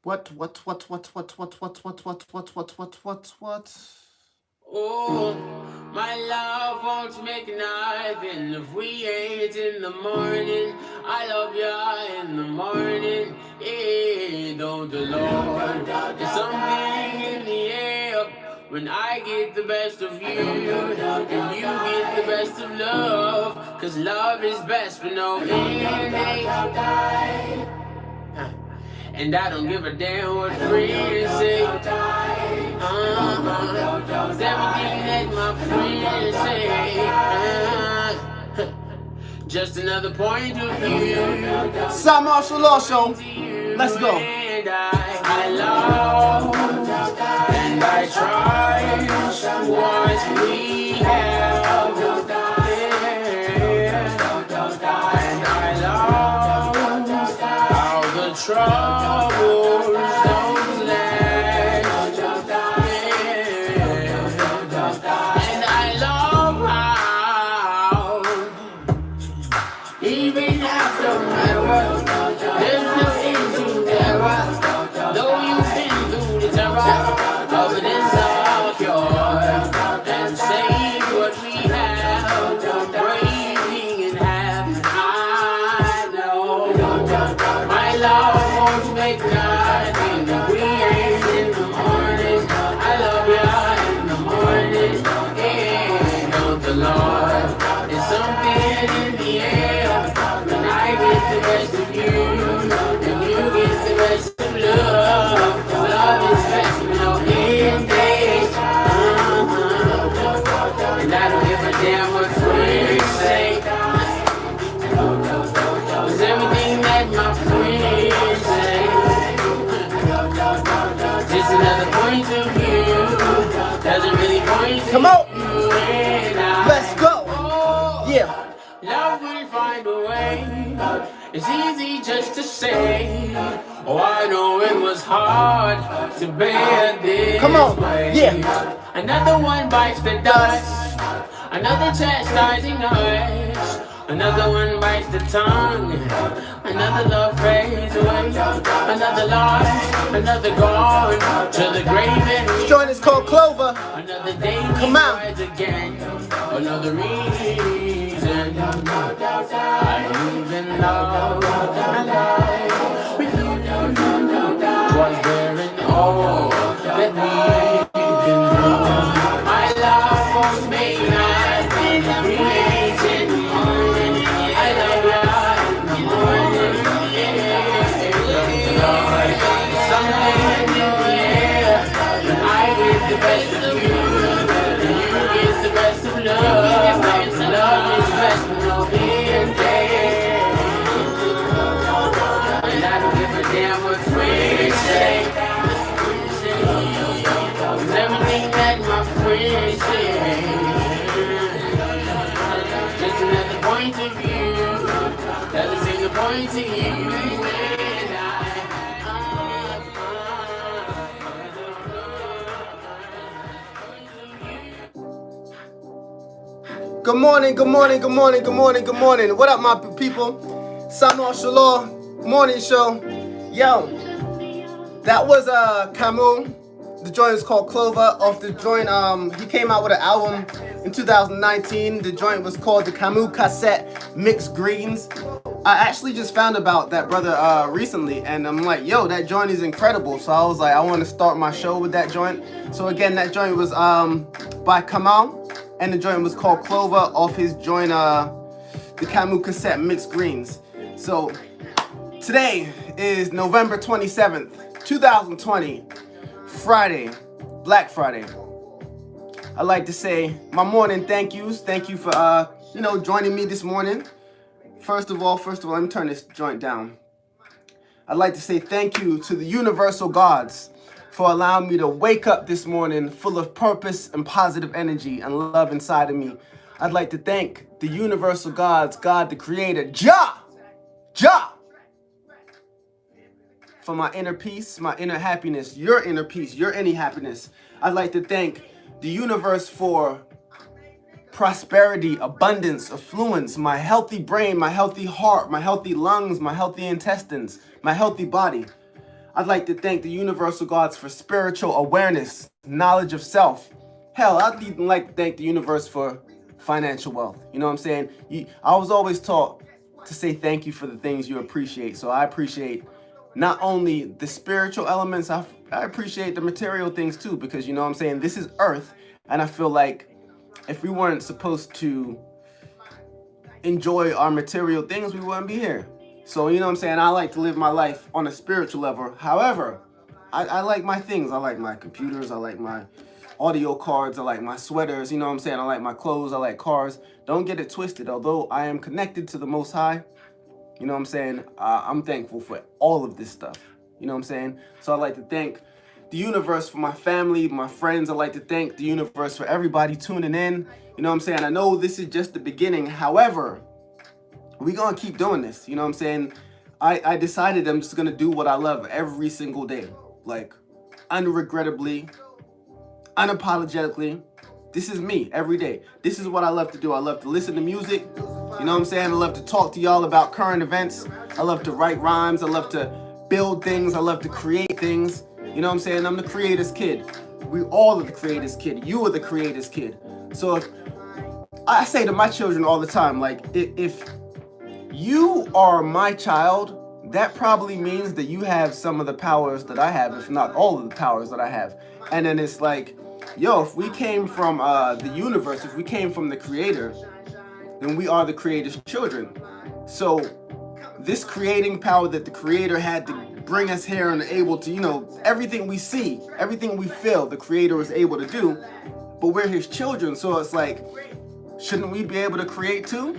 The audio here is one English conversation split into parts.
What? Oh, my love won't make nothing if we ain't in the morning. I love ya in the morning. Yeah, don't the Lord. There's something in the air when I get the best of you and you get the best of love. Cause love is best but no end. And I don't give a damn what friends say. It's everything that my friends say. Just another point of view. Cymarshall Law Show. Let's go. And I love and I try what we have. And I love how the troubles don't last. And I love how even after my world, there's no end to error. Though you've been through the terror of an insecure, and save what we have, breaking in half. I know my love won't make nothing if we ain't in the morning. I love ya in the morning. Yeah, know the Lord is something in the air. When I get the best of you, and you get the best of love. Love is best with no end date. And I don't give a damn what friends say. Cause everything that my friends say, just another point of view. Doesn't really point to Come on. you and I. Let's go. Yeah. Love will find a way. It's easy just to say. Oh, I know it was hard to bear this. Come on. way. Yeah. Another one bites the dust. Another chastising us. Another one bites the tongue. Another love fades away. Another lost. Another gone to the grave. This joint is called Clover. Another day Come on. rise again. Another reason I even love with you. Was there in all that we can do? My love was made nothing. We ain't in the morning. I love ya in the morning. Something in the air. I get the best of you. The best of love, love is best with no end date. And I don't give a damn what friends say. Cause everything that my friends say, just another point of view. Doesn't seem to point to you. Good morning. What up, my people? Cymarshall Law Morning Show. Yo, that was Camus. The joint is called Clover. Off the joint, he came out with an album in 2019. The joint was called the Camus Cassette Mixed Greens. I actually just found about that brother recently, and I'm like, yo, that joint is incredible. So I was like, I want to start my show with that joint. So again, that joint was by Camus. And the joint was called Clover off his joint, the Camus Cassette Mixed Greens. So today is November 27th, 2020, Friday, Black Friday. I'd like to say my morning thank yous. Thank you for, joining me this morning. First of all, let me turn this joint down. I'd like to say thank you to the universal gods for allowing me to wake up this morning full of purpose and positive energy and love inside of me. I'd like to thank the universal gods, God the creator, Jah, for my inner peace, my inner happiness, your inner peace, your inner happiness. I'd like to thank the universe for prosperity, abundance, affluence, my healthy brain, my healthy heart, my healthy lungs, my healthy intestines, my healthy body. I'd like to thank the universal gods for spiritual awareness, knowledge of self. Hell, I'd even like to thank the universe for financial wealth. You know what I'm saying? I was always taught to say thank you for the things you appreciate. So I appreciate not only the spiritual elements, I appreciate the material things too, because you know what I'm saying? This is Earth, and I feel like if we weren't supposed to enjoy our material things, we wouldn't be here. So, you know what I'm saying? I like to live my life on a spiritual level. However, I like my things. I like my computers. I like my audio cards. I like my sweaters. You know what I'm saying? I like my clothes. I like cars. Don't get it twisted. Although I am connected to the Most High, you know what I'm saying? I'm thankful for all of this stuff. You know what I'm saying? So I'd like to thank the universe for my family, my friends. I'd like to thank the universe for everybody tuning in. You know what I'm saying? I know this is just the beginning. However, we're going to keep doing this. You know what I'm saying? I decided I'm just going to do what I love every single day. Like, unregrettably, unapologetically. This is me every day. This is what I love to do. I love to listen to music. You know what I'm saying? I love to talk to y'all about current events. I love to write rhymes. I love to build things. I love to create things. You know what I'm saying? I'm the creator's kid. We all are the creator's kid. You are the creator's kid. So if I say to my children all the time, like, if you are my child, that probably means that you have some of the powers that I have, if not all of the powers that I have. And then it's like, yo, if we came from the universe, if we came from the creator, then we are the creator's children. So this creating power that the creator had to bring us here and able to, you know, everything we see, everything we feel, the creator was able to do, but we're his children. So it's like, shouldn't we be able to create too?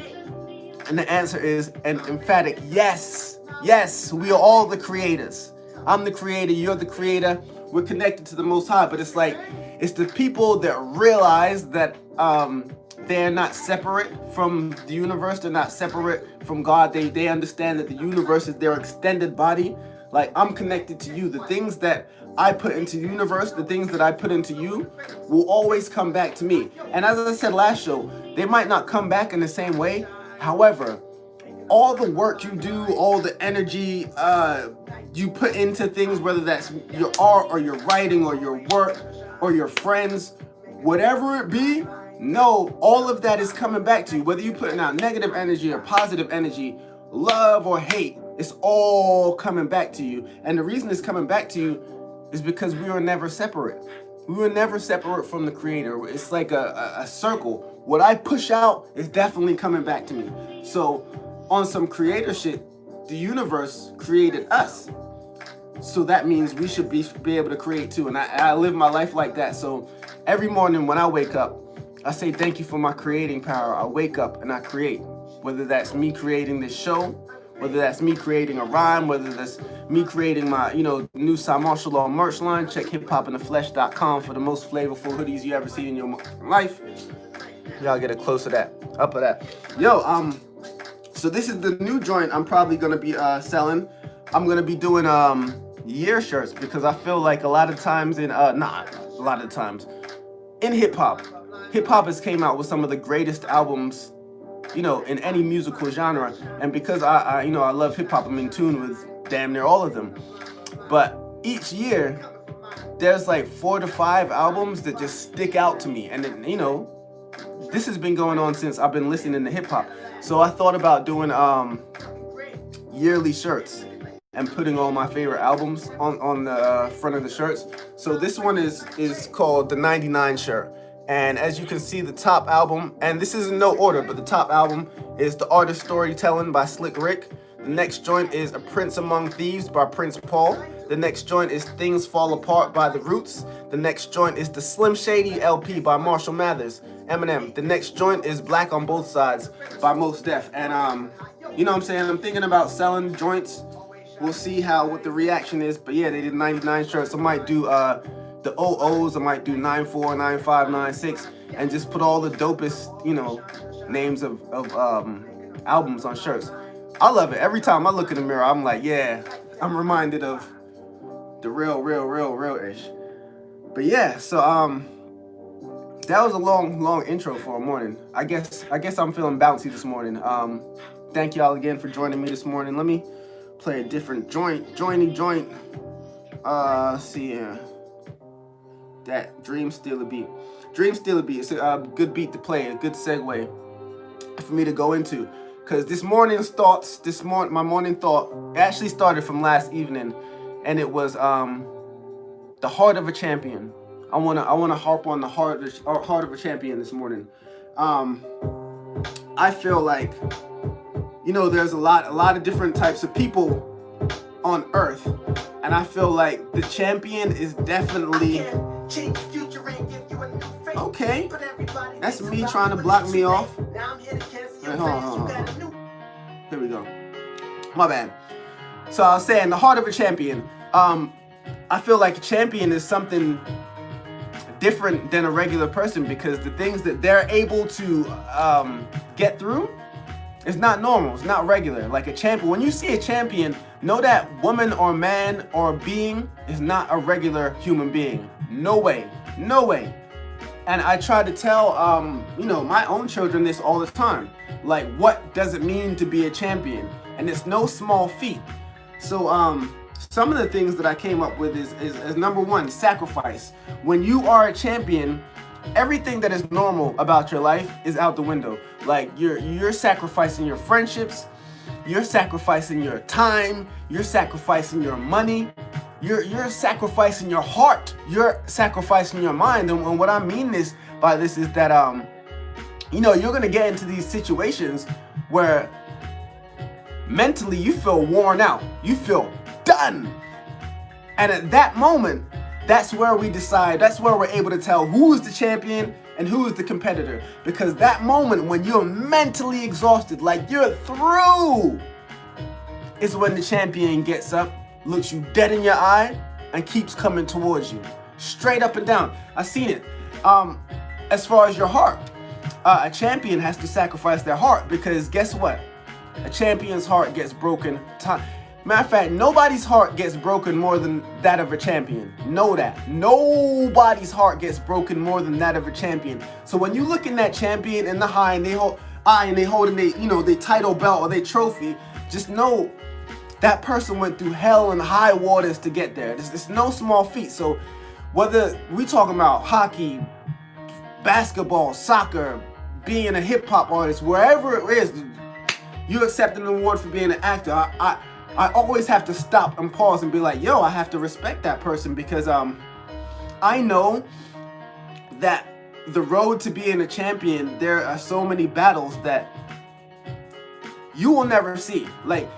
And the answer is an emphatic yes. Yes, we are all the creators. I'm the creator, you're the creator. We're connected to the Most High, but it's like, it's the people that realize that they're not separate from the universe. They're not separate from God. They understand that the universe is their extended body. Like, I'm connected to you. The things that I put into the universe, the things that I put into you, will always come back to me. And as I said last show, they might not come back in the same way. However, all the work you do, all the energy you put into things, whether that's your art or your writing or your work or your friends, whatever it be, no, all of that is coming back to you. Whether you're putting out negative energy or positive energy, love or hate, it's all coming back to you. And the reason it's coming back to you is because we were never separate. We were never separate from the creator. It's like a circle. What I push out is definitely coming back to me. So on some creator shit, the universe created us. So that means we should be able to create too. And I live my life like that. So every morning when I wake up, I say thank you for my creating power. I wake up and I create. Whether that's me creating this show, whether that's me creating a rhyme, whether that's me creating my, new Cymarshall merch line. Check hiphopintheflesh.com for the most flavorful hoodies you ever seen in your life. Y'all get a close of that, up of that. Yo, so this is the new joint I'm probably gonna be selling. I'm gonna be doing year shirts because I feel like a lot of times in in hip hop has came out with some of the greatest albums, in any musical genre. And because I love hip hop, I'm in tune with damn near all of them. But each year there's like 4 to 5 albums that just stick out to me. And then, this has been going on since I've been listening to hip hop. So I thought about doing yearly shirts and putting all my favorite albums on the front of the shirts. So this one is called the 99 shirt. And as you can see, the top album, and this is in no order, but the top album is The Art of Storytelling by Slick Rick. The next joint is A Prince Among Thieves by Prince Paul. The next joint is Things Fall Apart by The Roots. The next joint is the Slim Shady LP by Marshall Mathers, Eminem. The next joint is Black on Both Sides by Mos Def. And you know what I'm saying? I'm thinking about selling joints. We'll see what the reaction is. But yeah, they did 99 shirts. I might do the 00s. I might do 94, 95, 96, and just put all the dopest, names of albums on shirts. I love it. Every time I look in the mirror, I'm like, yeah, I'm reminded of the real-ish. But yeah, so that was a long intro for a morning. I guess I'm feeling bouncy this morning. Thank y'all again for joining me this morning. Let me play a different joint. Let's see here. That Dream Stealer beat. Dream Stealer beat. It's a good beat to play, a good segue for me to go into. Because this morning's thoughts, my morning thought actually started from last evening, and it was the heart of a champion. I wanna harp on the heart of a champion this morning. I feel like, there's a lot of different types of people on earth, and I feel like the champion is definitely okay. That's me trying to block me off. Wait, hold on. Here we go. My bad. So I was saying the heart of a champion. I feel like a champion is something different than a regular person, because the things that they're able to get through is not normal. It's not regular. Like a champion. When you see a champion, know that woman or man or being is not a regular human being. No way. No way. And I try to tell, my own children this all the time. Like, what does it mean to be a champion? And it's no small feat. So, some of the things that I came up with is number one, sacrifice. When you are a champion, everything that is normal about your life is out the window. Like, you're sacrificing your friendships, you're sacrificing your time, you're sacrificing your money, you're sacrificing your heart, you're sacrificing your mind. And what I mean by this is that you're gonna get into these situations where mentally you feel worn out, you feel done. And at that moment, that's where we decide, that's where we're able to tell who is the champion and who is the competitor. Because that moment when you're mentally exhausted, like you're through, is when the champion gets up, looks you dead in your eye, and keeps coming towards you. Straight up and down. I've seen it. As far as your heart, a champion has to sacrifice their heart, because guess what? A champion's heart gets broken. Matter of fact, nobody's heart gets broken more than that of a champion. Know that. Nobody's heart gets broken more than that of a champion. So when you look in that champion in the eye and they holding their title belt or their trophy, just know that person went through hell and high waters to get there. It's no small feat. So whether we talking about hockey, basketball, soccer, being a hip hop artist, wherever it is, you accept an award for being an actor. I always have to stop and pause and be like, yo, I have to respect that person, because I know that the road to being a champion, there are so many battles that you will never see. Like,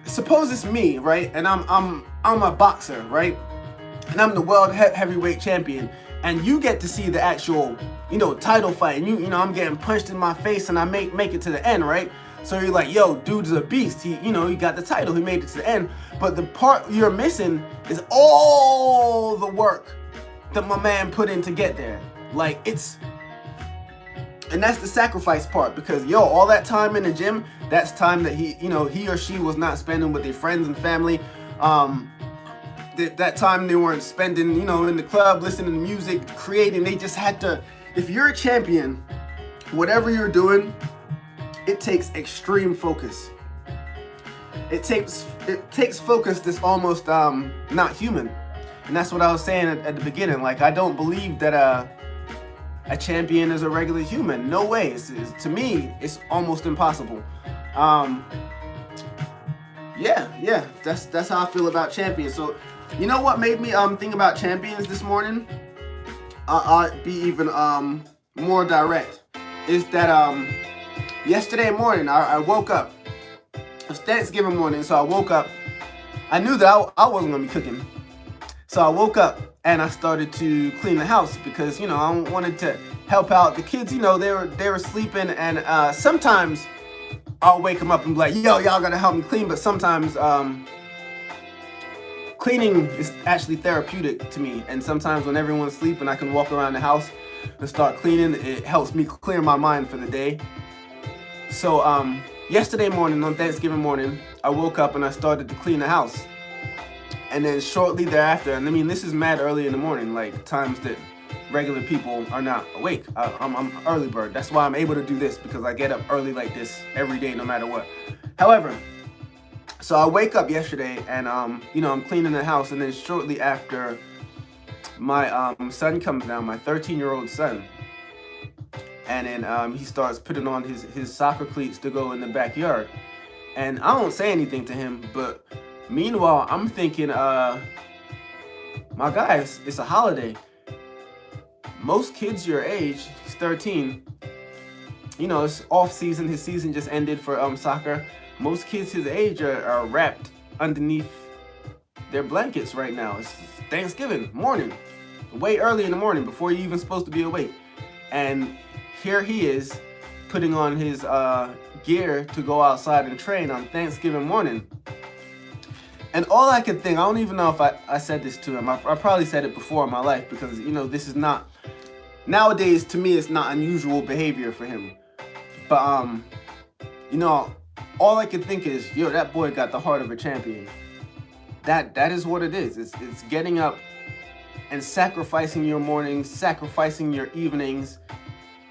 suppose it's me, right? And I'm a boxer, right? And I'm the world heavyweight champion, and you get to see the actual, title fight, and I'm getting punched in my face, and I make it to the end, right? So you're like, yo, dude's a beast. He got the title. He made it to the end. But the part you're missing is all the work that my man put in to get there. Like, and that's the sacrifice part, because all that time in the gym, that's time that he or she was not spending with their friends and family. That time they weren't spending, in the club, listening to music, creating. They just had to. If you're a champion, whatever you're doing, it takes extreme focus. It takes focus that's almost not human. And that's what I was saying at the beginning. Like, I don't believe that a champion is a regular human. No way. To me, it's almost impossible. Yeah. That's how I feel about champions. So, you know what made me think about champions this morning? I'll be even more direct. Is that yesterday morning, I woke up. It was Thanksgiving morning, so I woke up. I knew that I wasn't going to be cooking. So I woke up and I started to clean the house, because, I wanted to help out the kids. They were sleeping, and sometimes I'll wake them up and be like, yo, y'all got to help me clean. But sometimes cleaning is actually therapeutic to me. And sometimes when everyone's sleeping, I can walk around the house and start cleaning. It helps me clear my mind for the day. So yesterday morning, on Thanksgiving morning, I woke up and I started to clean the house. And then shortly thereafter, and I mean, this is mad early in the morning, like times that regular people are not awake. I'm early bird. That's why I'm able to do this, because I get up early like this every day, no matter what. However, So I wake up yesterday and I'm cleaning the house, and then shortly after, my son comes down, my 13-year-old son, and then he starts putting on his soccer cleats to go in the backyard. And I don't say anything to him, but meanwhile I'm thinking, my guys, it's a holiday. Most kids your age, he's 13, it's off season. His season just ended for soccer. Most kids his age are wrapped underneath their blankets right now. It's Thanksgiving morning, way early in the morning before you're even supposed to be awake. And here he is putting on his gear to go outside and train on Thanksgiving morning. And all I could think, I don't even know if I said this to him. I probably said it before in my life, because, this is not, nowadays to me, it's not unusual behavior for him. But, all I could think is, that boy got the heart of a champion. That is what it is. It's getting up and sacrificing your mornings, sacrificing your evenings,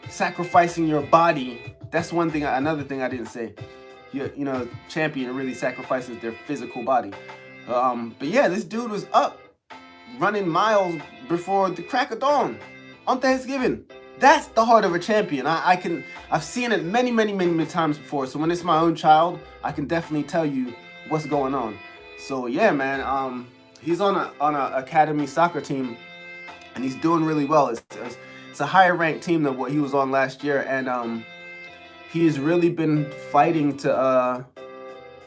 sacrificing your body. That's another thing I didn't say. Champion really sacrifices their physical body. But yeah, this dude was up running miles before the crack of dawn on Thanksgiving. That's the heart of a champion. I've seen it many, many, many, many times before. So when it's my own child, I can definitely tell you what's going on. So yeah, man, he's on a academy soccer team, and he's doing really well. It's a higher ranked team than what he was on last year, and he's really been fighting to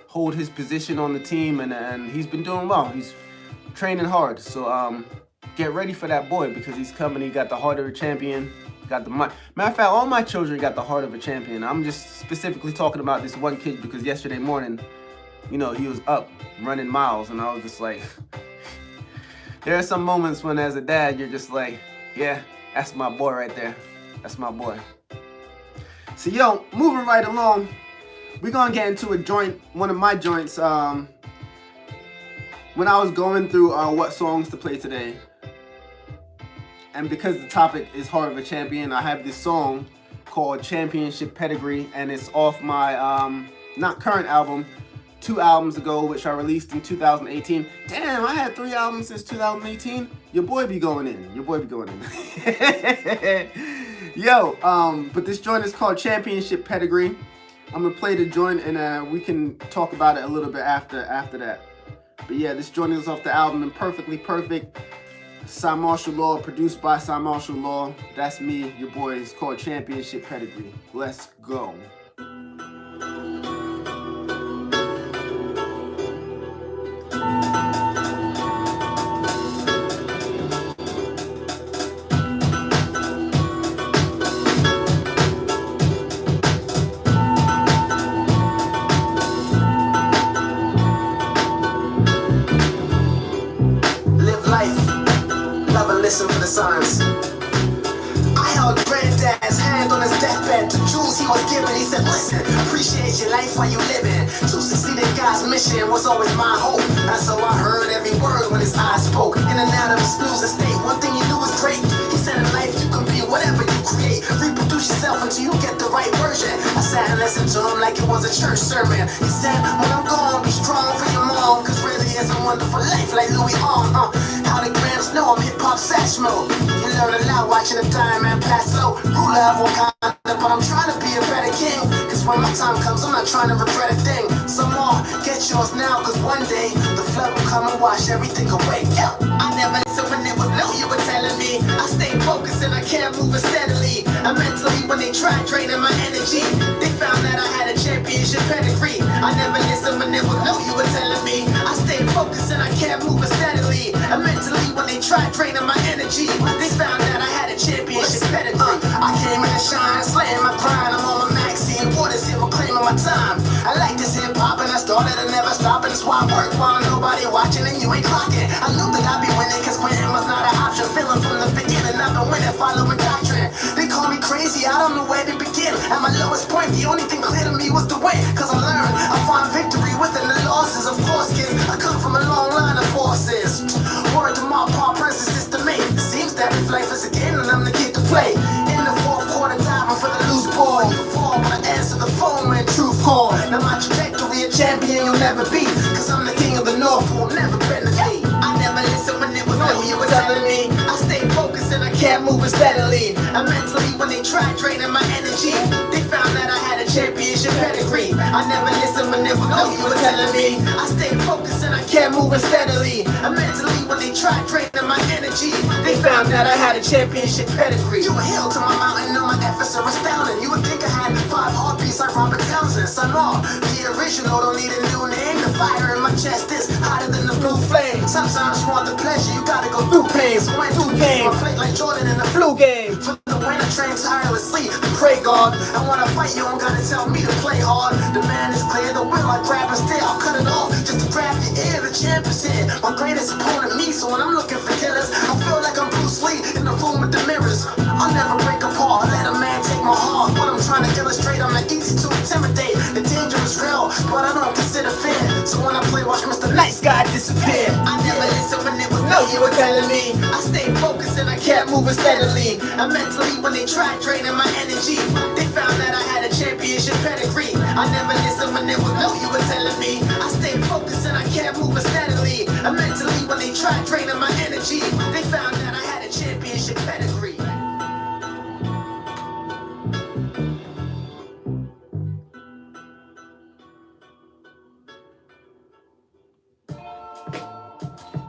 hold his position on the team, and he's been doing well. He's training hard. So get ready for that boy, because he's coming. He got the heart of a champion. Got the matter of fact, all my children got the heart of a champion. I'm just specifically talking about this one kid because yesterday morning, he was up running miles, and I was just like, there are some moments when as a dad, you're just like, yeah, that's my boy right there. That's my boy. So moving right along, we're gonna get into a joint, one of my joints. When I was going through what songs to play today, and because the topic is Heart of a Champion, I have this song called Championship Pedigree, and it's off my not current album, 2 albums ago, which I released in 2018. Damn, I had 3 albums since 2018. Your boy be going in. But this joint is called Championship Pedigree. I'm gonna play the joint, and we can talk about it a little bit after that. But yeah, this joint is off the album Imperfectly Perfect. Cymarshall Law, produced by Cymarshall Law. That's me, your boy. It's called Championship Pedigree. Let's go. Listen for the signs. I held granddad's hand on his deathbed. The jewels he was given, he said, listen, appreciate your life while you living. To succeed in God's mission was always my hope. And so I heard every word when his eyes spoke. In and out of his snooze estate, one thing he knew was great. He said in life you can be whatever you create. Reproduce yourself until you get the right version. I sat and listened to him like it was a church sermon. He said, when I'm gone, be strong for your mom, cause really it's a wonderful life like Louis Arm. How the grams know I'm hip-hop sash mode. You learn a lot watching the time man pass slow. Ruler of all kind, but I'm trying to be a better king. Cause when my time comes, I'm not trying to regret a thing. Some more, get yours now, cause one day the flood will come and wash everything away. Yo, I never listened when it was no you were telling me. I stay focused and I can't move it steadily. I mentally when they tried draining my energy, they found that I had a championship pedigree. I never listened when it was no you were telling me. I stay focused and I can't move it steadily. I mentally when they tried draining my energy, they found that I had a championship pedigree. I came in to shine, slaying my grind. I'm on my maxi and waters here reclaiming my time. I like this hip hop and I started to never stop, and that's why I work while nobody watching and you ain't clocking. I knew that I'd be winning cause quitting was not an option. Feeling from the beginning I've been winning, following doctrine. They call me crazy, I don't know where to begin. At my lowest point, the only thing clear to me was the way. Cause I learned, I find victory within the losses. Of course kids, I come from a long line of bosses. Word to my paw princess is to me. Seems that if life is a game, then I'm the kid to play. In the fourth quarter, diving for the loose ball. You fall, but I answer the phone when truth call. Now my trajectory, a champion, you will never be. Cause I'm the king of the north who will never bend the knee. I never listened when it was no you were telling me. I stay focused and I kept moving steadily. I mentally when they tried draining my energy, they found that I had a championship pedigree. I never listened when it was no you were telling me. I stayed focused and I kept moving steadily. I mentally when they tried draining my energy, they found that I had a championship pedigree. You a hill to my mountain and my efforts are astounding. You would think I had 5 heartbeats like Robert Townsend. Cymarshall, the original, don't need a new name. The fire in my chest is hotter than the blue flame. Sometimes you want the pleasure, you gotta go through pain. So went through pain, I played like Jordan in the flu game. From the win, I train tirelessly to pray God. And when I fight, you don't gotta tell me to play hard. The man is clear, the will I grab and stay. I'll cut it off just to grab your ear. The champ is here, my greatest opponent me. So when I'm looking for killers, I feel like I'm Bruce Lee in the room with the mirrors. I'll never break apart, let a man take my heart. What I'm trying to illustrate, I'm not easy to intimidate. The danger is real, but I don't consider fear. So when I play, watch Mr. Nice Guy disappear. I never listened when it was no you were telling me. I stayed focused and I kept moving steadily. I mentally when they tried draining my energy, they found that I had a championship pedigree. I never listened when it was no you were telling me. I stayed focused and I kept moving steadily. I mentally when they tried draining my energy, they found that I had a championship pedigree.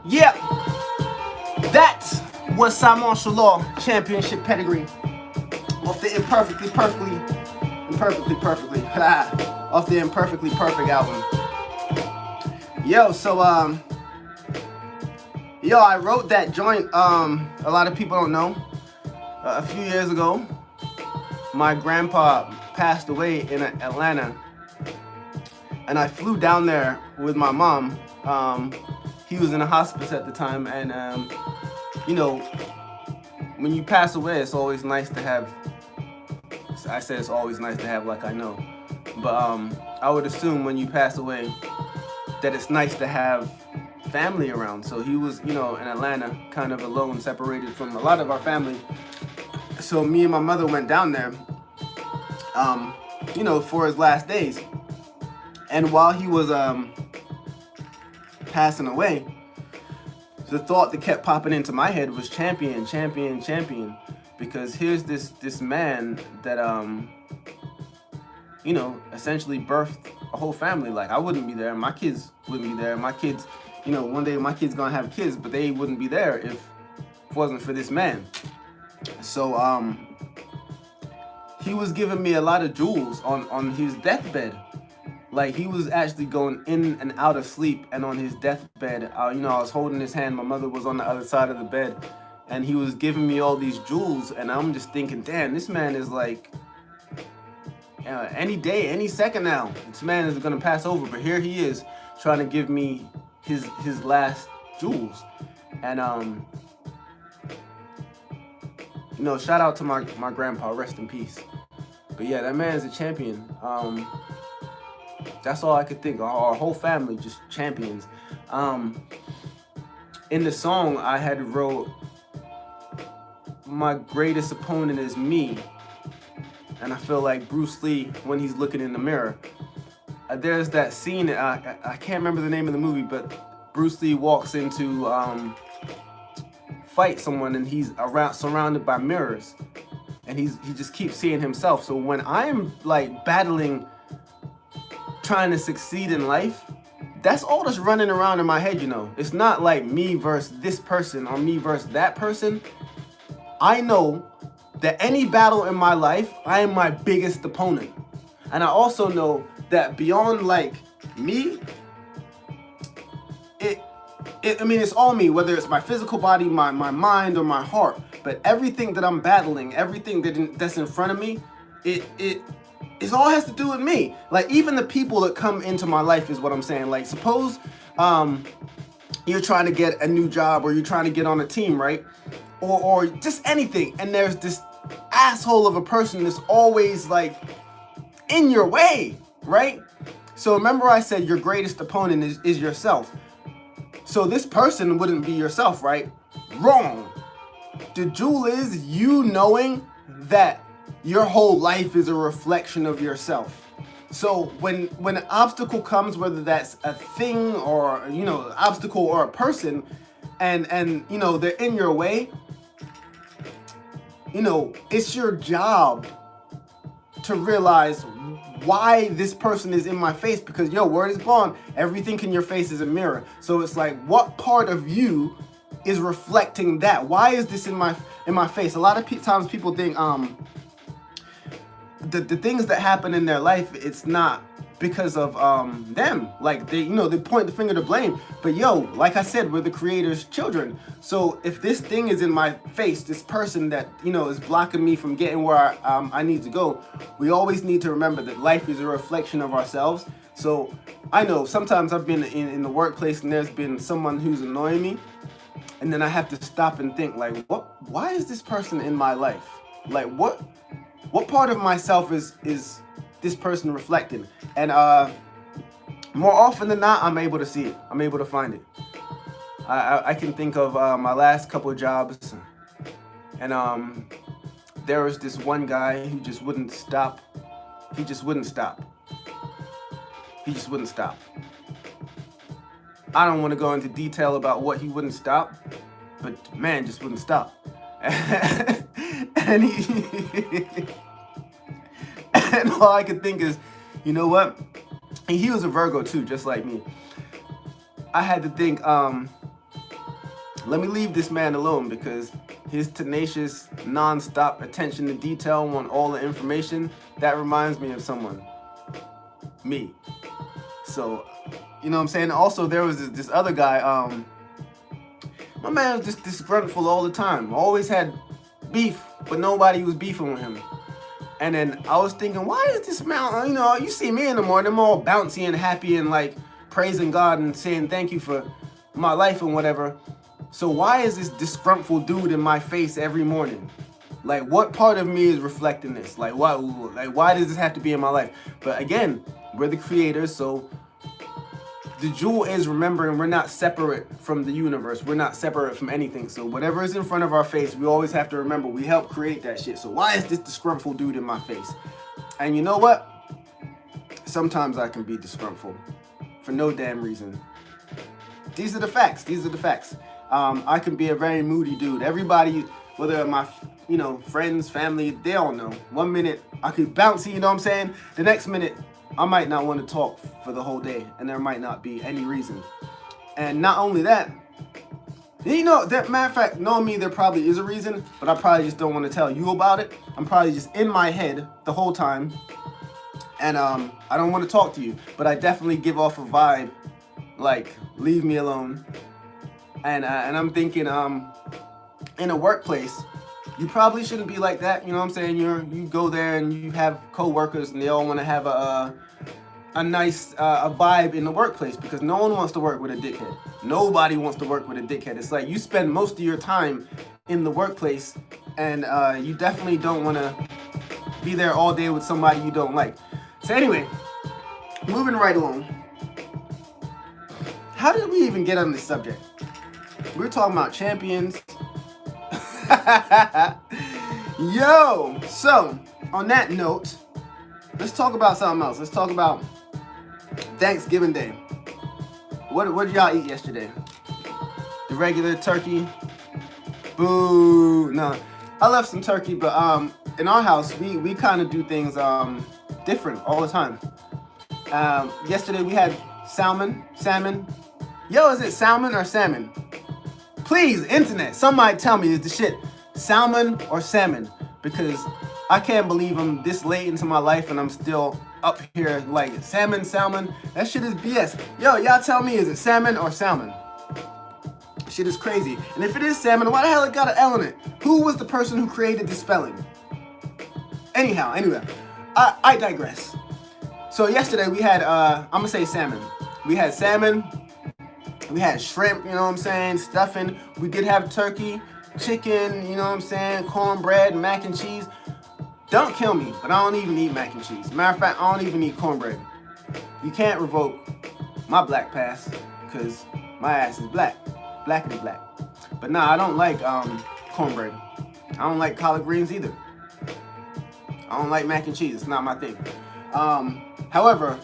Yeah, that was Cymarshall championship pedigree off the Imperfectly off the Imperfectly Perfect album. Yo, so I wrote that joint. A lot of people don't know. A few years ago, my grandpa passed away in Atlanta, and I flew down there with my mom. He was in a hospice at the time, and you know, when you pass away, it's always nice to have. I say it's always nice to have, like I know, but I would assume when you pass away that it's nice to have family around. So he was, you know, in Atlanta, kind of alone, separated from a lot of our family. So me and my mother went down there, you know, for his last days, and while he was passing away, the thought that kept popping into my head was champion, champion, champion. Because here's this man that you know, essentially birthed a whole family. Like, I wouldn't be there, my kids wouldn't be there, my kids, you know, one day my kids gonna have kids, but they wouldn't be there if it wasn't for this man. So he was giving me a lot of jewels on his deathbed. Like, he was actually going in and out of sleep, and on his deathbed, you know, I was holding his hand, my mother was on the other side of the bed, and he was giving me all these jewels, and I'm just thinking, damn, this man is like, any day, any second now, this man is gonna pass over, but here he is trying to give me his last jewels. And you know, shout out to my grandpa, rest in peace. But yeah, that man is a champion. That's all I could think. Our whole family just champions. In the song, I had wrote, my greatest opponent is me. And I feel like Bruce Lee when he's looking in the mirror. There's that scene, I can't remember the name of the movie, but Bruce Lee walks into fight someone, and he's surrounded by mirrors, and he just keeps seeing himself. So when I'm like battling, trying to succeed in life, that's all that's running around in my head, you know. It's not like me versus this person or me versus that person. I know that any battle in my life, I am my biggest opponent. And I also know that beyond like me, I mean, it's all me, whether it's my physical body, my mind, or my heart. But everything that I'm battling, everything that's in front of me, it all has to do with me. Like, even the people that come into my life is what I'm saying. Like, suppose you're trying to get a new job, or you're trying to get on a team, right? Or just anything, and there's this asshole of a person that's always like in your way, right? So remember I said your greatest opponent is yourself. So this person wouldn't be yourself, right? Wrong. The jewel is you knowing that your whole life is a reflection of yourself. So when an obstacle comes, whether that's a thing or obstacle or a person, and they're in your way, it's your job to realize why this person is in my face, because word is bond, everything in your face is a mirror. So it's like, what part of you is reflecting that? Why is this in my face? A lot of times people think the things that happen in their life, it's not because of them. Like they point the finger to blame, but like I said, we're the creator's children. So if this thing is in my face, this person that is blocking me from getting where I need to go, we always need to remember that life is a reflection of ourselves. So I know sometimes I've been in the workplace and there's been someone who's annoying me, and then I have to stop and think, like, why is this person in my life? Like, what part of myself is this person reflecting? And more often than not, I'm able to see it. I'm able to find it. I can think of my last couple of jobs, and there was this one guy who just wouldn't stop. He just wouldn't stop. I don't want to go into detail about what he wouldn't stop, but man just wouldn't stop. And and all I could think is, you know what? And he was a Virgo too, just like me. I had to think, let me leave this man alone, because his tenacious, non-stop attention to detail on all the information, that reminds me of someone. Me. So, you know what I'm saying? Also, there was this other guy, my man was just disgruntled all the time. Always had beef, but nobody was beefing with him. And then I was thinking, why is this man, you see me in the morning, I'm all bouncy and happy and like praising God and saying thank you for my life and whatever. So why is this disgruntled dude in my face every morning? Like, what part of me is reflecting this? Like, why does this have to be in my life? But again, we're the creators, so the jewel is remembering we're not separate from the universe. We're not separate from anything. So whatever is in front of our face, we always have to remember we helped create that shit. So why is this disgruntled dude in my face? And you know what? Sometimes I can be disgruntled for no damn reason. These are the facts. I can be a very moody dude. Everybody, whether my friends, family, they all know. 1 minute I could bouncy, you know what I'm saying? The next minute I might not want to talk for the whole day, and there might not be any reason. And not only that, that matter of fact, knowing me, there probably is a reason, but I probably just don't want to tell you about it. I'm probably just in my head the whole time, and I don't want to talk to you, but I definitely give off a vibe like, leave me alone. And I'm thinking, in a workplace, you probably shouldn't be like that. You know what I'm saying? You go there and you have co-workers and they all want to have a nice a vibe in the workplace, because no one wants to work with a dickhead. Nobody wants to work with a dickhead. It's like you spend most of your time in the workplace, and you definitely don't want to be there all day with somebody you don't like. So anyway, moving right along. How did we even get on this subject? We were talking about champions. Yo, so on that note, let's talk about something else. Let's talk about Thanksgiving Day. What did y'all eat yesterday? The regular turkey? Boo. No, I left some turkey, but in our house we kind of do things different all the time. Yesterday we had salmon. Yo, is it salmon or salmon? Please, internet, somebody tell me, is the shit salmon or salmon? Because I can't believe I'm this late into my life and I'm still up here like salmon. That shit is BS. Yo, y'all tell me, is it salmon or salmon? Shit is crazy. And if it is salmon, why the hell it got an L in it? Who was the person who created the spelling? Anyway, I digress. So yesterday we had, I'm gonna say salmon. We had salmon. We had shrimp, you know what I'm saying, stuffing. We did have turkey, chicken, you know what I'm saying, cornbread, mac and cheese. Don't kill me, but I don't even eat mac and cheese. Matter of fact, I don't even eat cornbread. You can't revoke my black pass, because my ass is black. Blackity black. But nah, I don't like cornbread. I don't like collard greens either. I don't like mac and cheese. It's not my thing. However,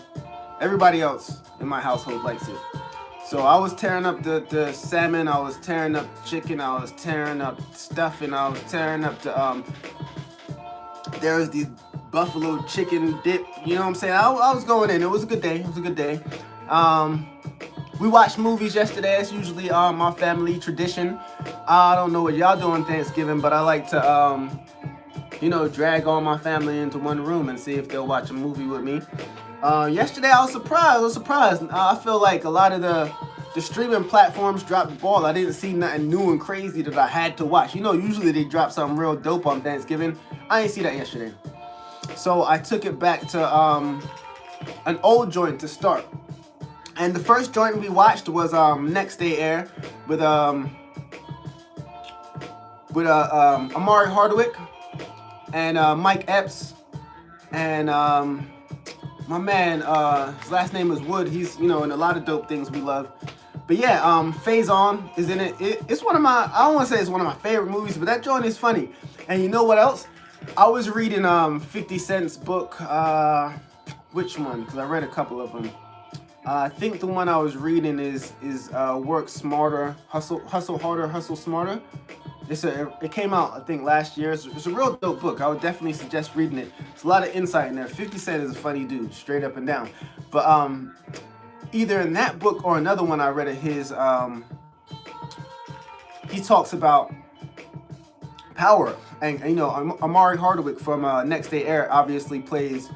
everybody else in my household likes it. So I was tearing up the salmon, I was tearing up the chicken, I was tearing up stuffing, I was tearing up the there was these buffalo chicken dip, you know what I'm saying? I was going in. It was a good day. It was a good day. We watched movies yesterday. It's usually my family tradition. I don't know what y'all do on Thanksgiving, but I like to drag all my family into one room and see if they'll watch a movie with me. Yesterday I was surprised. I feel like a lot of the streaming platforms dropped the ball. I didn't see nothing new and crazy that I had to watch. Usually they drop something real dope on Thanksgiving. I didn't see that yesterday. So I took it back to an old joint to start. And the first joint we watched was Next Day Air with Amari Hardwick and Mike Epps and my man, his last name is Wood. He's in a lot of dope things we love. But yeah, Faison is in it. It's one of my, I don't want to say it's one of my favorite movies, but that joint is funny. And you know what else? I was reading 50 Cent's book. Which one? Because I read a couple of them. I think the one I was reading is Work Smarter, Hustle Harder, Hustle Smarter. It came out, I think, last year. It's a real dope book. I would definitely suggest reading it. It's a lot of insight in there. 50 Cent is a funny dude, straight up and down. But either in that book or another one I read of his, he talks about power. And Amari Hardwick from Next Day Air obviously plays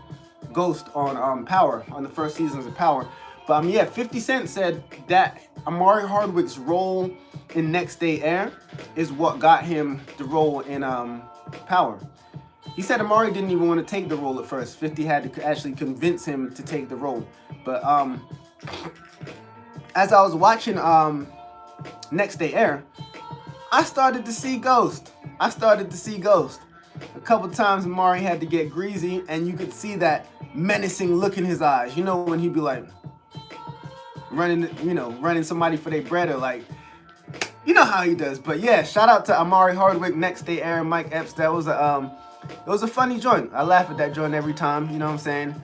Ghost on Power, on the first seasons of Power. But 50 Cent said that Amari Hardwick's role in Next Day Air is what got him the role in Power. He said Amari didn't even want to take the role at first. 50 had to actually convince him to take the role. But as I was watching Next Day Air, I started to see Ghost. A couple times Amari had to get greasy, and you could see that menacing look in his eyes. When he'd be like running somebody for their bread, or like, how he does. But yeah, shout out to Amari Hardwick, Next Day Air, Mike Epps. That was it was a funny joint. I laugh at that joint every time. You know what I'm saying?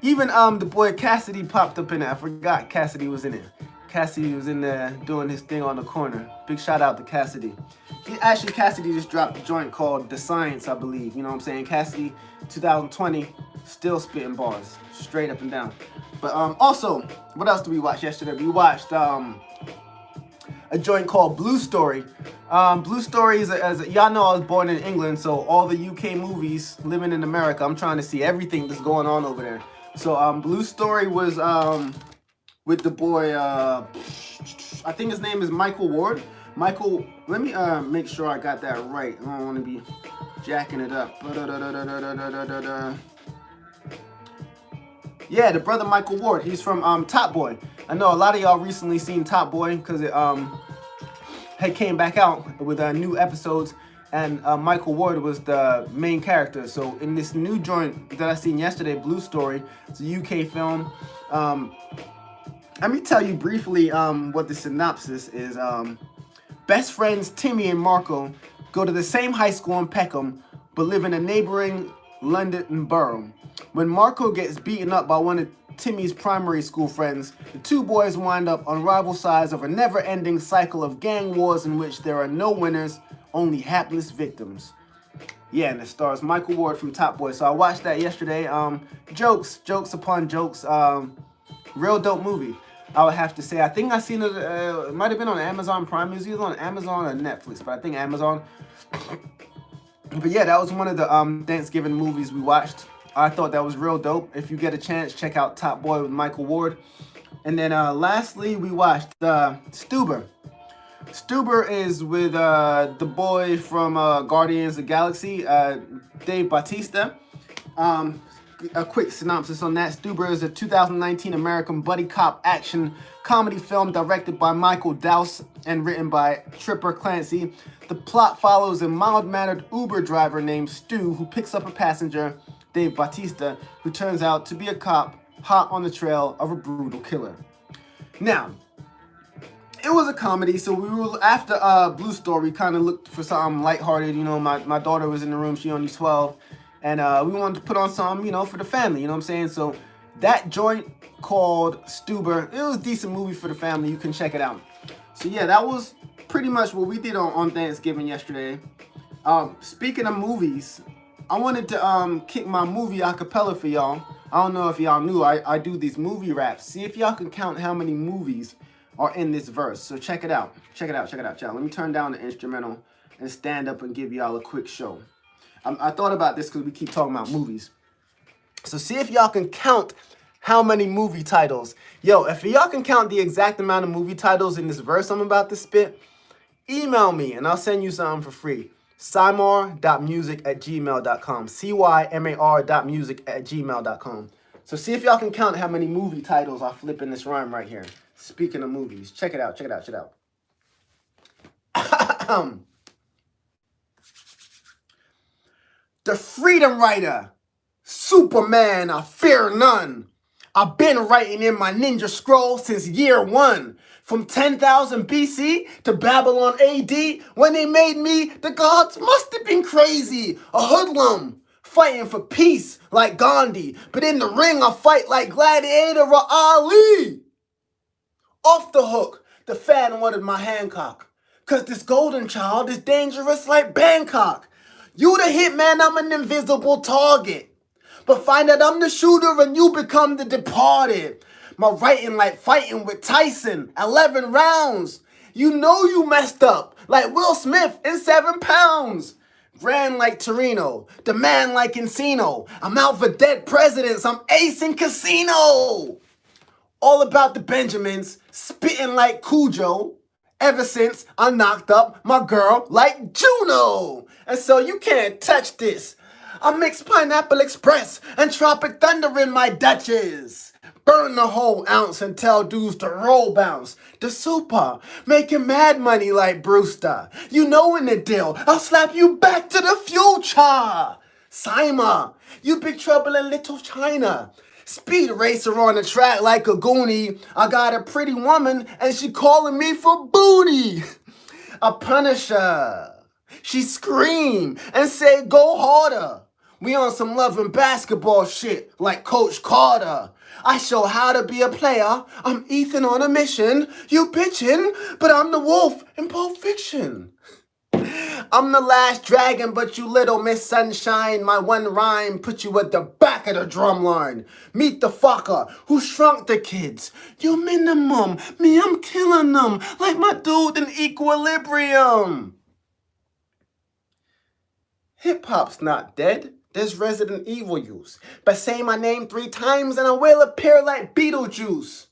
Even the boy Cassidy popped up in it. I forgot Cassidy was in it. Cassidy was in there doing his thing on the corner. Big shout out to Cassidy. Cassidy just dropped a joint called The Science, I believe. You know what I'm saying? Cassidy, 2020, still spitting bars, straight up and down. But also, what else did we watch yesterday? We watched a joint called Blue Story. Blue Story is, y'all know, I was born in England, so all the UK movies, living in America, I'm trying to see everything that's going on over there. So Blue Story was with the boy, I think his name is Michael Ward. Michael, let me make sure I got that right. I don't want to be jacking it up. Yeah, the brother Michael Ward. He's from Top Boy. I know a lot of y'all recently seen Top Boy because it had came back out with new episodes, and Michael Ward was the main character. So in this new joint that I seen yesterday, Blue Story, it's a UK film. Let me tell you briefly what the synopsis is. Best friends Timmy and Marco go to the same high school in Peckham, but live in a neighboring London borough. When Marco gets beaten up by one of Timmy's primary school friends, the two boys wind up on rival sides of a never-ending cycle of gang wars in which there are no winners, only hapless victims. Yeah, and it stars Michael Ward from Top Boy. So I watched that yesterday. Jokes upon jokes. Real dope movie, I would have to say. I think I seen it. It might have been on Amazon Prime. It was either on Amazon or Netflix, but I think Amazon. But yeah, that was one of the Thanksgiving movies we watched. I thought that was real dope. If you get a chance, check out Top Boy with Michael Ward. And then lastly, we watched Stuber. Stuber is with the boy from Guardians of the Galaxy, Dave Bautista. A quick synopsis on that. Stuber is a 2019 American buddy cop action comedy film directed by Michael Dowse and written by Tripper Clancy. The plot follows a mild-mannered Uber driver named Stu who picks up a passenger, Dave Bautista, who turns out to be a cop hot on the trail of a brutal killer. Now, it was a comedy, so we were, after Blue Story, kind of looked for something lighthearted. My daughter was in the room, she only 12. And we wanted to put on some, for the family, you know what I'm saying? So That joint called Stuber. It was a decent movie for the family. You can check it out. So yeah, that was pretty much what we did on Thanksgiving yesterday. Speaking of movies, I wanted to kick my movie acapella for y'all. I don't know if y'all knew I do these movie raps. See if y'all can count how many movies are in this verse. So check it out. Check it out, y'all. Let me turn down the instrumental and stand up and give y'all a quick show. I thought about this because we keep talking about movies. So see if y'all can count how many movie titles. Yo, if y'all can count the exact amount of movie titles in this verse I'm about to spit, email me and I'll send you something for free. Cymar.music@gmail.com. Cymar.music@gmail.com. So see if y'all can count how many movie titles I flip in this rhyme right here. Speaking of movies, check it out. The Freedom Rider, Superman, I fear none. I've been writing in my ninja scroll since year one. From 10,000 BC to Babylon AD, when they made me, the gods must have been crazy. A hoodlum, fighting for peace like Gandhi. But in the ring, I fight like Gladiator or Ali. Off the hook, the fan wanted my Hancock. Cause this golden child is dangerous like Bangkok. You the hitman, I'm an invisible target. But find out I'm the shooter and you become the departed. My writing like fighting with Tyson, 11 rounds. You know you messed up, like Will Smith in 7 pounds. Grand like Torino, the man like Encino. I'm out for dead presidents, I'm acing Casino. All about the Benjamins, spitting like Cujo. Ever since I knocked up my girl like Juno. And so you can't touch this. I mix Pineapple Express and Tropic Thunder in my Dutches. Burn the whole ounce and tell dudes to roll bounce. The super, making mad money like Brewster. You know in the deal, I'll slap you back to the future. Cyma, you big trouble in Little China. Speed racer on the track like a goonie. I got a pretty woman and she calling me for booty. I punish her. She scream and say go harder. We on some love and basketball shit like Coach Carter. I show how to be a player. I'm Ethan on a mission. You bitchin', but I'm the wolf in Pulp Fiction. I'm the last dragon, but you little Miss Sunshine. My one rhyme put you at the back of the drum line. Meet the fucker who shrunk the kids. You minimum, me I'm killing them like my dude in Equilibrium. Hip-hop's not dead. There's Resident Evil use. But say my name 3 times and I will appear like Beetlejuice.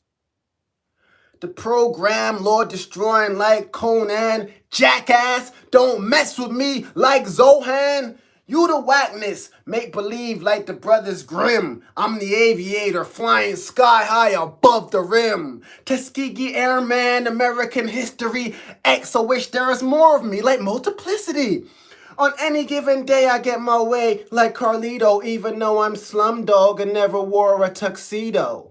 The program, Lord destroying like Conan. Jackass, don't mess with me like Zohan. You the whackness, make believe like the Brothers Grimm. I'm the aviator flying sky high above the rim. Tuskegee Airman, American history. X, I wish there was more of me like multiplicity. On any given day, I get my way like Carlito, even though I'm Slumdog and never wore a tuxedo.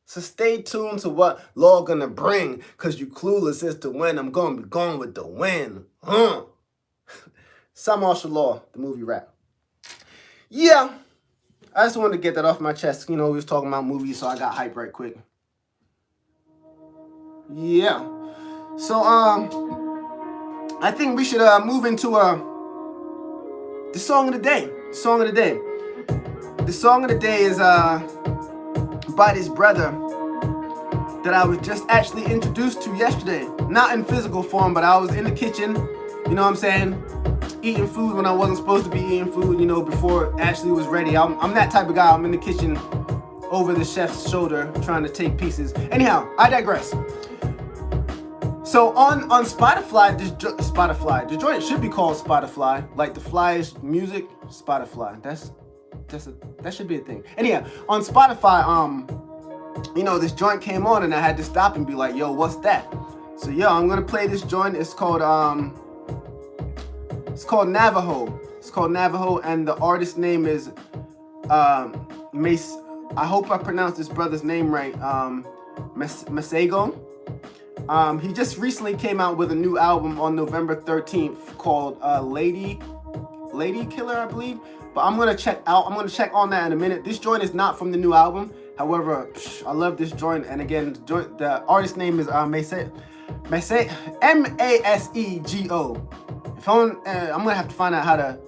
So stay tuned to what law gonna bring, cause you clueless as to when I'm gonna be gone with the wind. Cymarshall Law, the movie rap. Yeah, I just wanted to get that off my chest. You know, we was talking about movies, so I got hype right quick. Yeah. So, I think we should move into the song of the day. The song of the day. The song of the day is by this brother that I was just actually introduced to yesterday. Not in physical form, but I was in the kitchen, you know what I'm saying? Eating food when I wasn't supposed to be eating food, you know, before it actually was ready. I'm that type of guy. I'm in the kitchen over the chef's shoulder trying to take pieces. Anyhow, I digress. So on Spotify, the joint should be called Spotify, like the fly is music, Spotify. That should be a thing. Anyhow, on Spotify, you know, this joint came on and I had to stop and be like, yo, what's that? So yo, I'm gonna play this joint. It's called Navajo. It's called Navajo, and the artist name is Mace. I hope I pronounced this brother's name right. Masego. He just recently came out with a new album on November 13th called Lady Killer, I believe. But I'm gonna check on that in a minute. This joint is not from the new album. However, I love this joint. And again, the artist name is Masego. Masego. If I'm gonna have to find out how to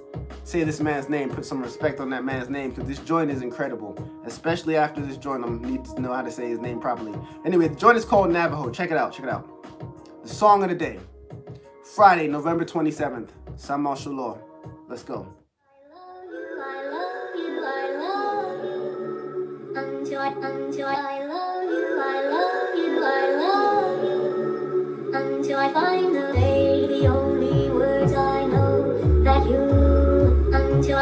say this man's name, put some respect on that man's name, because this joint is incredible. Especially after this joint, I need to know how to say his name properly. Anyway, the joint is called Navajo. Check it out. Check it out. The song of the day. Friday, November 27th. Cymarshall. Let's go. Until I love you, I love you, I love you. Until I find the day, the only words I know that you. Until I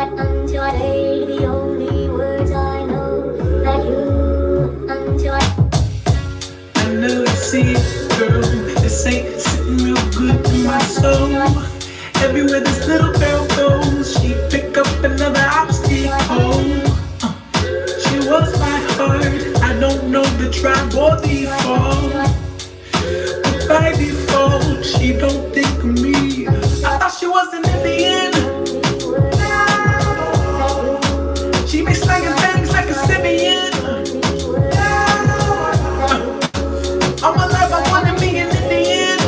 say the only words I know that you. Until I know you see it, girl. This ain't sitting real good to my soul. Everywhere this little girl goes, she pick up another obstacle. She was my heart. I don't know the tribe or the fall. But by default, she don't think of me. I thought she was an Indian. She be slanging things like a Simeon. All my life I wanted me an Indian.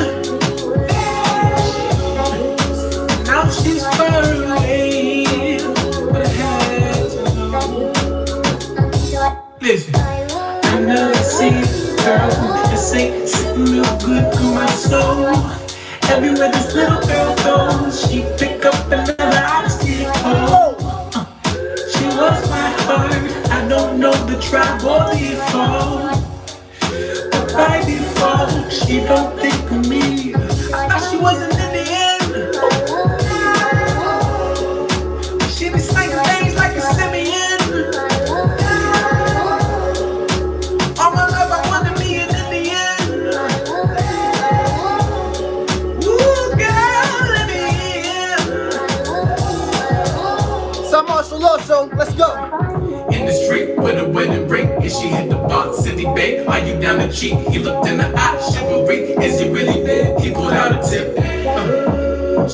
Now she's far away, but I had to know. Listen, I know you see it, girl. This ain't sitting real good to my soul. Everywhere this little girl goes, she pick up another obstacle. She was my heart. I don't know the tribe or the fall. But by default, she don't think of me. I thought she was an Indian. She be slanging things like a Simeon. All my life I wanted me an Indian. Ooh, girl, let me in. Cymarshall Show. Let's go. In the street with a wedding ring, and she hit the box, City Bay. Are you down to cheat? He looked in the eye, chivalry. Is he really there? He pulled out a tip.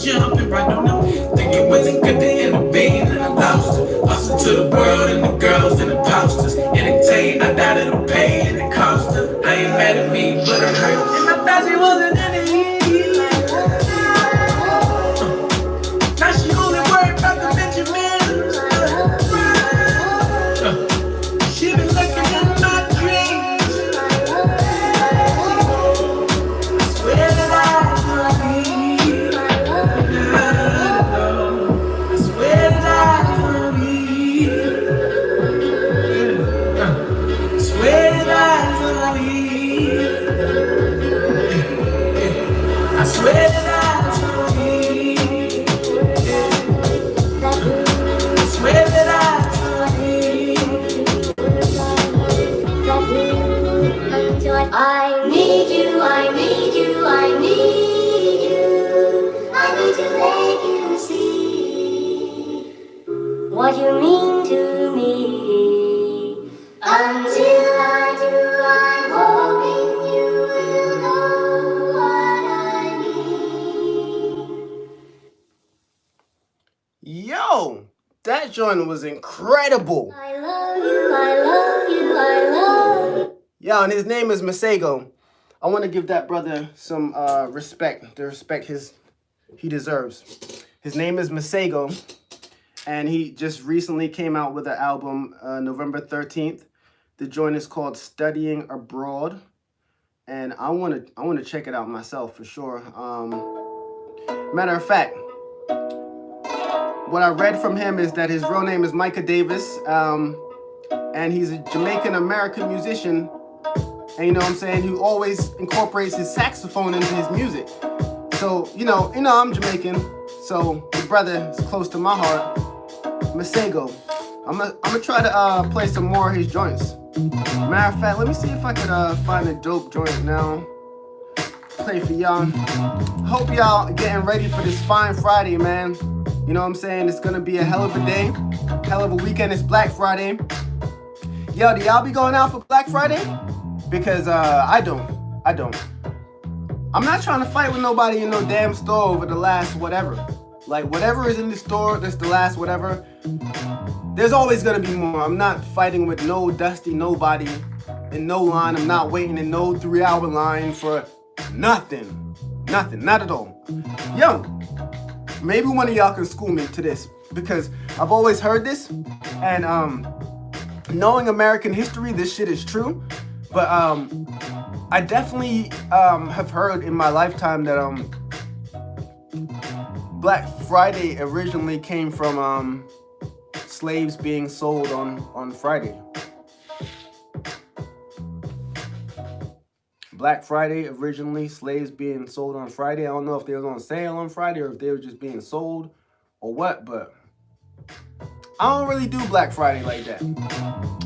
Jumping right on him. Think it wasn't good to intervene, and I lost her. Lost her to the world and the girls and the posters. Entertained, I died of the pain and it cost her. I ain't mad at me, but it hurt. And I thought she was an enemy. Now she only worried about the Benjamins. She been looking in my dreams. I swear that I love you. I swear that I love you. I swear that I love you. I swear that I love you. I swear that I love you. until I need you, I need you, I need you. I need to make you see what you mean to me. Until I do, I'm hoping you will know what I need. Yo, that joint was incredible. I love you, I love you, I love you. Yo, and his name is Masego. I want to give that brother some respect, the respect he deserves. His name is Masego, and he just recently came out with an album November 13th. The joint is called Studying Abroad, and I want to check it out myself for sure. Matter of fact, what I read from him is that his real name is Micah Davis, and he's a Jamaican American musician. And you know what I'm saying? Who always incorporates his saxophone into his music. So, you know, I'm Jamaican, so the brother is close to my heart. Masego. I'm gonna try to play some more of his joints. Matter of fact, let me see if I could find a dope joint now. Play for y'all. Hope y'all getting ready for this fine Friday, man. You know what I'm saying? It's gonna be a hell of a day, hell of a weekend. It's Black Friday. Yo, do y'all be going out for Black Friday? Because I don't. I'm not trying to fight with nobody in no damn store over the last whatever. Like, whatever is in the store, that's the last whatever. There's always gonna be more. I'm not fighting with no dusty nobody in no line. I'm not waiting in no 3-hour line for nothing. Nothing, not at all. Yo, maybe one of y'all can school me to this, because I've always heard this, and knowing American history, this shit is true. But I definitely have heard in my lifetime that Black Friday originally came from slaves being sold on Friday. Black Friday originally, slaves being sold on Friday. I don't know if they was on sale on Friday or if they were just being sold or what, but I don't really do Black Friday like that.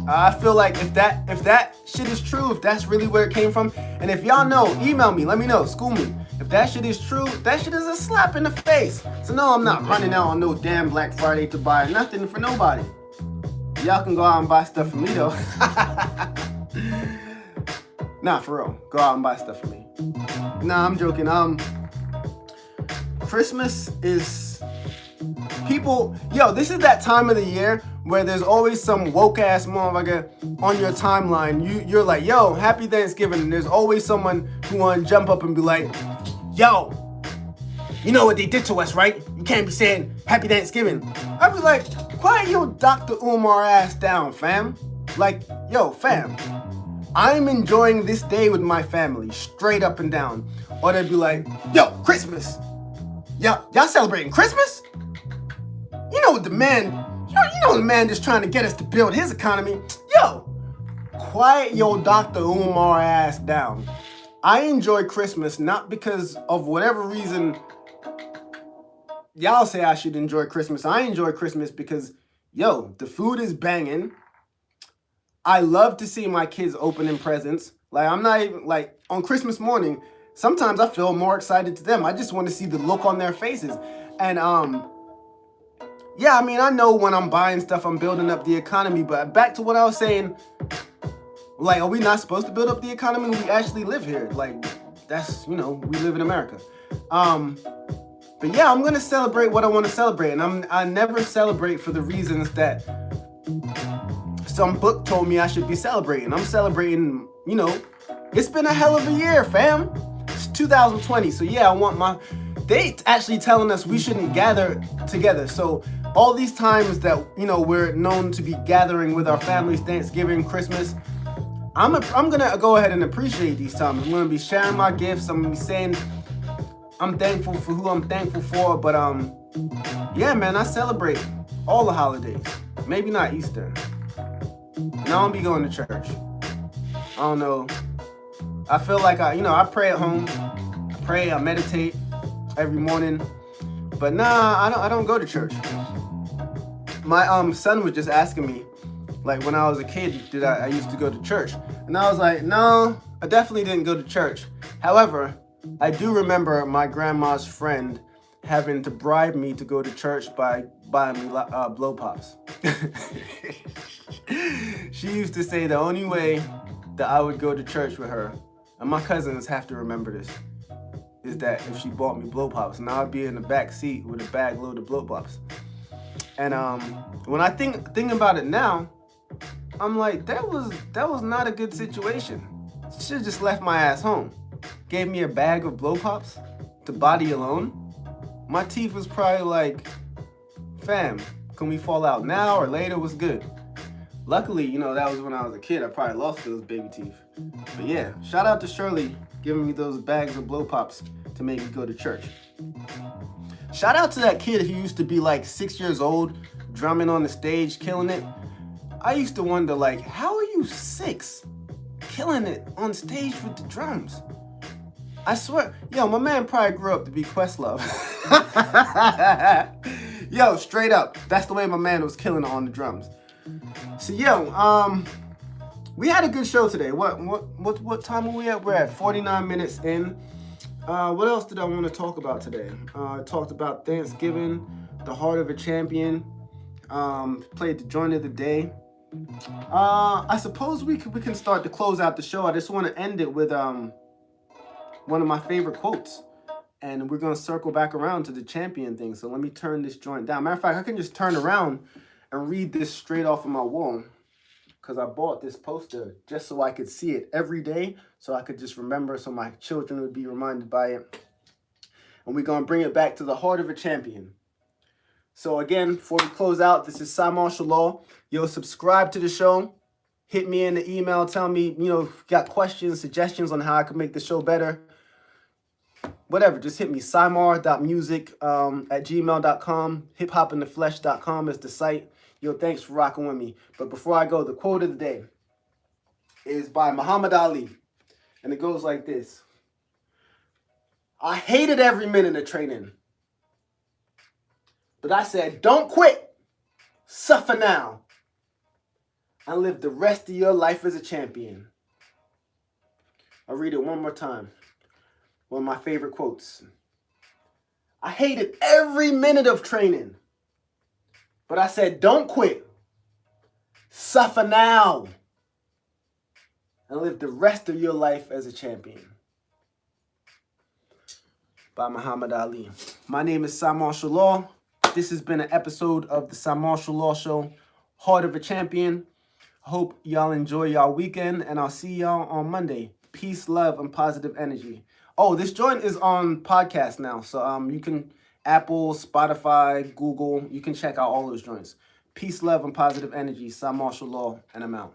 I feel like if that shit is true, if that's really where it came from, and if y'all know, email me, let me know, school me. If that shit is true, that shit is a slap in the face. So no, I'm not running out on no damn Black Friday to buy nothing for nobody. Y'all can go out and buy stuff for me though. Nah, for real. Go out and buy stuff for me. Nah, I'm joking. Christmas is people. Yo, this is that time of the year where there's always some woke ass motherfucker on your timeline. You're like, yo, happy Thanksgiving. And there's always someone who wanna jump up and be like, yo, you know what they did to us, right? You can't be saying happy Thanksgiving. I was like, quiet your Dr. Umar ass down, fam. Like, yo, fam, I'm enjoying this day with my family, straight up and down. Or they'd be like, yo, Christmas. Y'all celebrating Christmas? You know the man, you know the man just trying to get us to build his economy. Yo, quiet your Dr. Umar ass down. I enjoy Christmas not because of whatever reason y'all say I should enjoy Christmas. I enjoy Christmas because, yo, the food is banging. I love to see my kids opening presents. Like, I'm not even, like, on Christmas morning, sometimes I feel more excited to them. I just want to see the look on their faces. And, yeah, I mean, I know when I'm buying stuff, I'm building up the economy. But back to what I was saying, like, are we not supposed to build up the economy? We actually live here. Like, that's, you know, we live in America. But yeah, I'm going to celebrate what I want to celebrate. And I never celebrate for the reasons that some book told me I should be celebrating. I'm celebrating, you know, it's been a hell of a year, fam. It's 2020. So yeah, they actually telling us we shouldn't gather together. So all these times that, you know, we're known to be gathering with our families, Thanksgiving, Christmas, I'm gonna go ahead and appreciate these times. I'm gonna be sharing my gifts. I'm gonna be saying I'm thankful for who I'm thankful for. But yeah, man, I celebrate all the holidays. Maybe not Easter. And I don't be going to church. I don't know. I feel like I pray at home. I pray, I meditate every morning. But nah, I don't go to church. My son was just asking me, like, when I was a kid, did I used to go to church? And I was like, no, I definitely didn't go to church. However, I do remember my grandma's friend having to bribe me to go to church by buying me blow pops. She used to say the only way that I would go to church with her, and my cousins have to remember this, is that if she bought me blow pops, and I'd be in the back seat with a bag load of blow pops. And when I think about it now, I'm like, that was not a good situation. She should have just left my ass home. Gave me a bag of blow pops to body alone. My teeth was probably like, fam, can we fall out now or later? What's good? Luckily, you know, that was when I was a kid. I probably lost those baby teeth. But yeah, shout out to Shirley giving me those bags of blow pops to make me go to church. Shout out to that kid who used to be like 6 years old, drumming on the stage, killing it. I used to wonder, like, how are you 6, killing it on stage with the drums? I swear, yo, my man probably grew up to be Questlove. Yo, straight up, that's the way my man was killing it on the drums. So yo, we had a good show today. What time are we at? We're at 49 minutes in. What else did I want to talk about today? I talked about Thanksgiving, the heart of a champion. Played the joint of the day. I suppose we can start to close out the show. I just want to end it with one of my favorite quotes. And we're going to circle back around to the champion thing. So let me turn this joint down. Matter of fact, I can just turn around and read this straight off of my wall, because I bought this poster just so I could see it every day, so I could just remember, so my children would be reminded by it. And we're going to bring it back to the heart of a champion. So again, before we close out, this is Cymarshall Law. Yo, subscribe to the show. Hit me in the email. Tell me, if you got questions, suggestions on how I can make the show better. Whatever, just hit me. cymar.music@gmail.com. hiphopintheflesh.com is the site. Yo, thanks for rocking with me. But before I go, the quote of the day is by Muhammad Ali. And it goes like this. I hated every minute of training. But I said, don't quit. Suffer now. And live the rest of your life as a champion. I'll read it one more time. One of my favorite quotes. I hated every minute of training. But I said, don't quit. Suffer now. And live the rest of your life as a champion. By Muhammad Ali. My name is Cymarshall Law. This has been an episode of the Cymarshall Law Show, Heart of a Champion. I hope y'all enjoy y'all weekend, and I'll see y'all on Monday. Peace, love, and positive energy. Oh, this joint is on podcast now, so you can Apple, Spotify, Google. You can check out all those joints. Peace, love, and positive energy. Cymarshall Law, and I'm out.